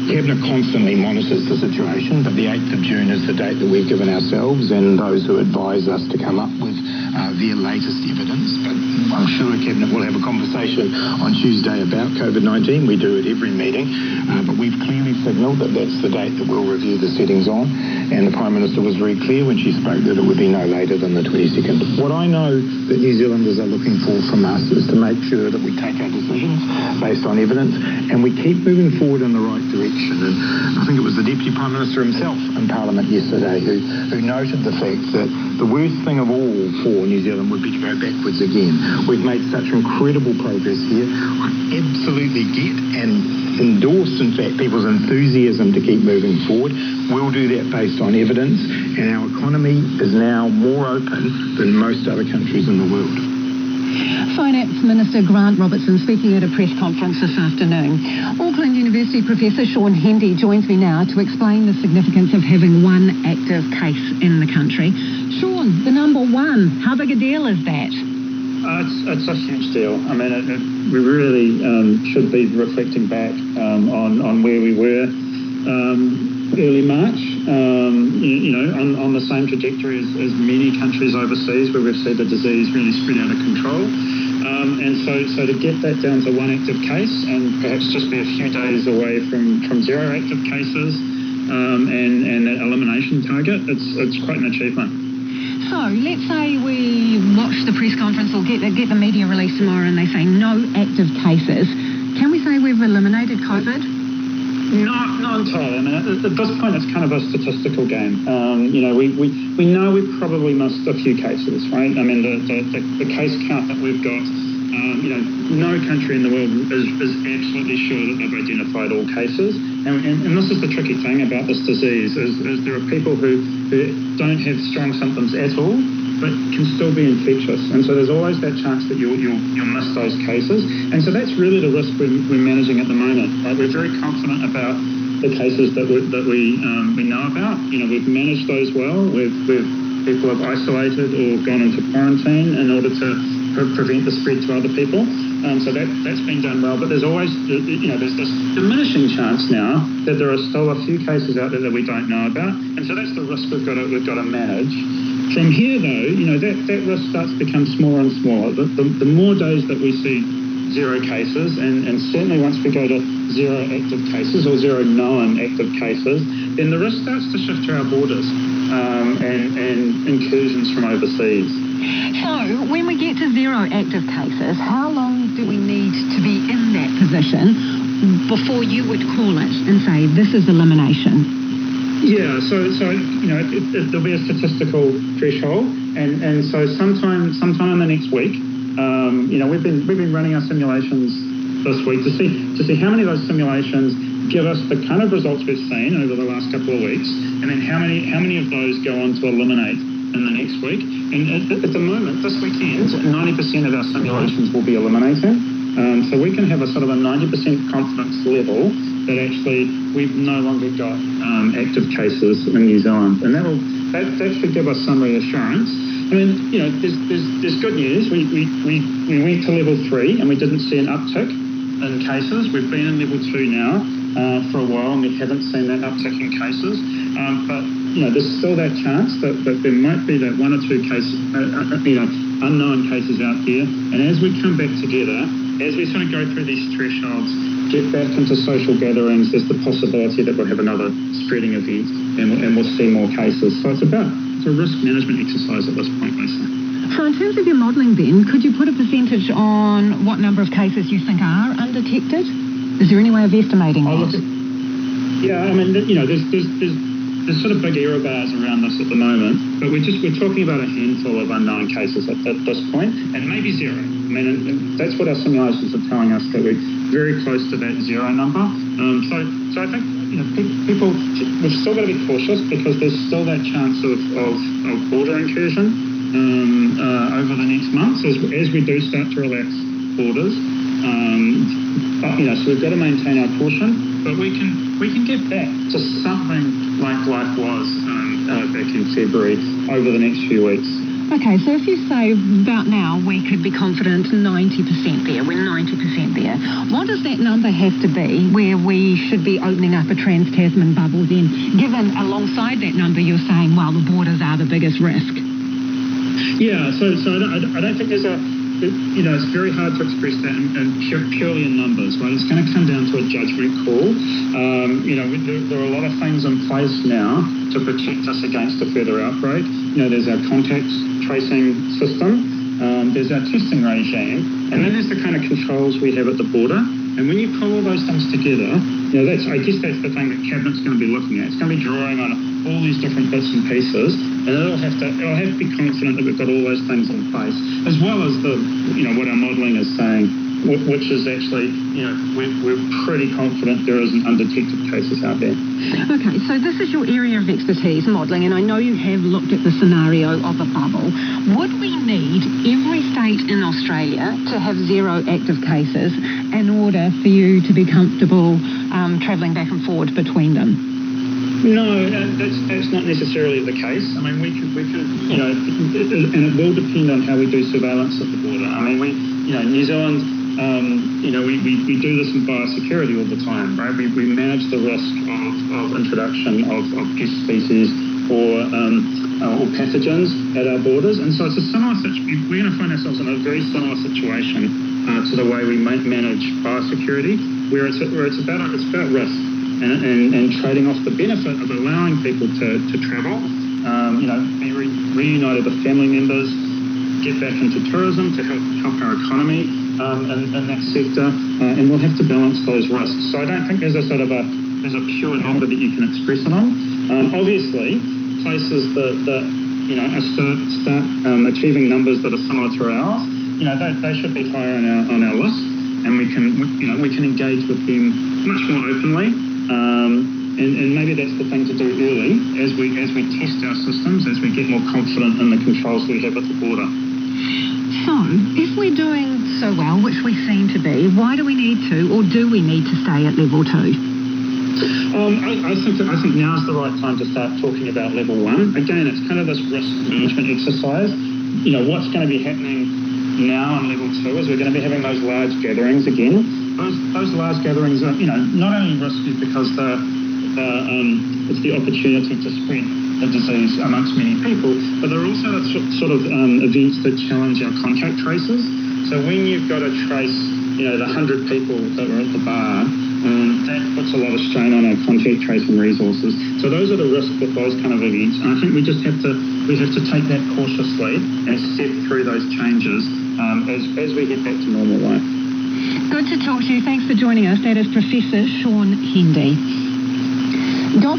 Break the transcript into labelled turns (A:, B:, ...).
A: Cabinet constantly monitors the situation, but the 8th of June is the date that we've given ourselves and those who advise us to come up with their latest evidence. But I'm sure Cabinet will have a conversation on Tuesday about COVID-19. We do at every meeting, but we've clearly signalled that that's the date that we'll review the settings on, and the Prime Minister was very clear when she spoke that it would be no later than the 22nd. What I know that New Zealanders are looking for from us is to make sure that we take our decisions based on evidence and we keep moving forward in the right direction. And I think it was the Deputy Prime Minister himself in Parliament yesterday who noted the fact that the worst thing of all for New Zealand would be to go backwards again. We've made such incredible progress here. I absolutely get and endorse, in fact, people's enthusiasm to keep moving forward. We'll do that based on evidence, and our economy is now more open than most other countries in the world.
B: Finance Minister Grant Robertson speaking at a press conference this afternoon. Auckland University Professor Sean Hendy joins me now to explain the significance of having one active case in the country. Sean, the number one, how big a deal is that?
C: It's a huge deal. I mean, we really should be reflecting back on where we were early March, on the same trajectory as many countries overseas where we've seen the disease really spread out of control. And so to get that down to one active case and perhaps just be a few days away from zero active cases and that elimination target, it's quite an achievement.
B: So let's say we watch the press conference or get the media release tomorrow and they say no active cases. Can we say we've eliminated COVID?
C: Not entirely. I mean, at this point, it's kind of a statistical game. We know we probably missed a few cases, right? I mean, the case count that we've got, no country in the world is absolutely sure that they've identified all cases. And this is the tricky thing about this disease, is there are people who don't have strong symptoms at all, but can still be infectious. And so there's always that chance that you'll miss those cases. And so that's really the risk we're managing at the moment. Right? We're very confident about the cases that we know about. We've managed those well. People have isolated or gone into quarantine in order to prevent the spread to other people. So that's been done well. But there's always, there's this diminishing chance now that there are still a few cases out there that we don't know about. And so that's the risk we've got to manage. From here, though, that risk starts to become smaller and smaller. The more days that we see zero cases, and certainly once we go to zero active cases or zero known active cases, then the risk starts to shift to our borders and incursions from overseas.
B: So when we get to zero active cases, how long do we need to be in that position before you would call it and say this is elimination?
C: Yeah, so there'll be a statistical threshold, and so sometime in the next week, we've been running our simulations this week to see how many of those simulations give us the kind of results we've seen over the last couple of weeks, and then how many of those go on to eliminate in the next week. And at the moment, this weekend, 90% of our simulations will be eliminating. So we can have a sort of a 90% confidence level that actually we've no longer got active cases in New Zealand, and that should give us some reassurance. I mean, there's good news. We went to level 3 and we didn't see an uptick in cases. We've been in level 2 now for a while, and we haven't seen that uptick in cases. But there's still that chance that there might be that one or two cases, unknown cases out there. And as we come back together, as we sort of go through these thresholds, get back into social gatherings, there's the possibility that we'll have another spreading event and we'll see more cases. So it's a risk management exercise at this point, Lisa.
B: So in terms of your modelling then, could you put a percentage on what number of cases you think are undetected? Is there any way of estimating that?
C: Yeah, I mean, there's sort of big error bars around this at the moment, but we're talking about a handful of unknown cases at this point, and maybe zero. I mean, and that's what our simulations are telling us, that we're very close to that zero number. So I think people, we've still got to be cautious because there's still that chance of border incursion over the next months as we do start to relax borders. So we've got to maintain our caution, but we can get back to something like life was back in February over the next few weeks.
B: Okay, so if you say about now we could be confident 90% there, we're 90% there, what does that number have to be where we should be opening up a trans-Tasman bubble then, given alongside that number you're saying, well, the borders are the biggest risk?
C: Yeah, so I don't think there's it's very hard to express that in purely in numbers, right? It's going to come down to a judgment call. There are a lot of things in place now to protect us against a further outbreak. There's our contact tracing system, there's our testing regime, and then there's the kind of controls we have at the border. And when you pull all those things together, I guess that's the thing that Cabinet's going to be looking at. It's going to be drawing on all these different bits and pieces, and it'll have to be confident that we've got all those things in place, as well as what our modelling is saying, which is actually, we're pretty confident there isn't undetected cases out there.
B: Okay, so this is your area of expertise, modelling, and I know you have looked at the scenario of a bubble. Would we need every state in Australia to have 0 active cases in order for you to be comfortable travelling back and forward between them?
C: No, that's not necessarily the case. I mean, we could, and it will depend on how we do surveillance at the border. I mean, New Zealand, we do this in biosecurity all the time, right? We manage the risk of introduction of pest species or pathogens at our borders, and so it's a similar situation. We're going to find ourselves in a very similar situation to the way we manage biosecurity, where it's about risk. And trading off the benefit of allowing people to travel, be reunited with family members, get back into tourism to help our economy in that sector, and we'll have to balance those risks. So I don't think there's a pure number that you can express it on. Obviously, places that start achieving numbers that are similar to ours, they should be higher on our list, and we can engage with them much more openly. And maybe that's the thing to do early as we test our systems, as we get more confident in the controls we have at the border.
B: So, if we're doing so well, which we seem to be, why do we need to, or do we need to stay at level 2?
C: I think now's the right time to start talking about level 1. Again, it's kind of this risk management exercise. What's going to be happening now on level 2 is we're going to be having those large gatherings again. Those large gatherings are, not only risky because it's the opportunity to spread the disease amongst many people, but they're also sort of events that challenge our contact traces. So when you've got to trace, the 100 people that were at the bar, that puts a lot of strain on our contact tracing resources. So those are the risks with those kind of events, and I think we have to take that cautiously and step through those changes as we get back to normal life.
B: Good to talk to you. Thanks for joining us. That is Professor Sean Hendy.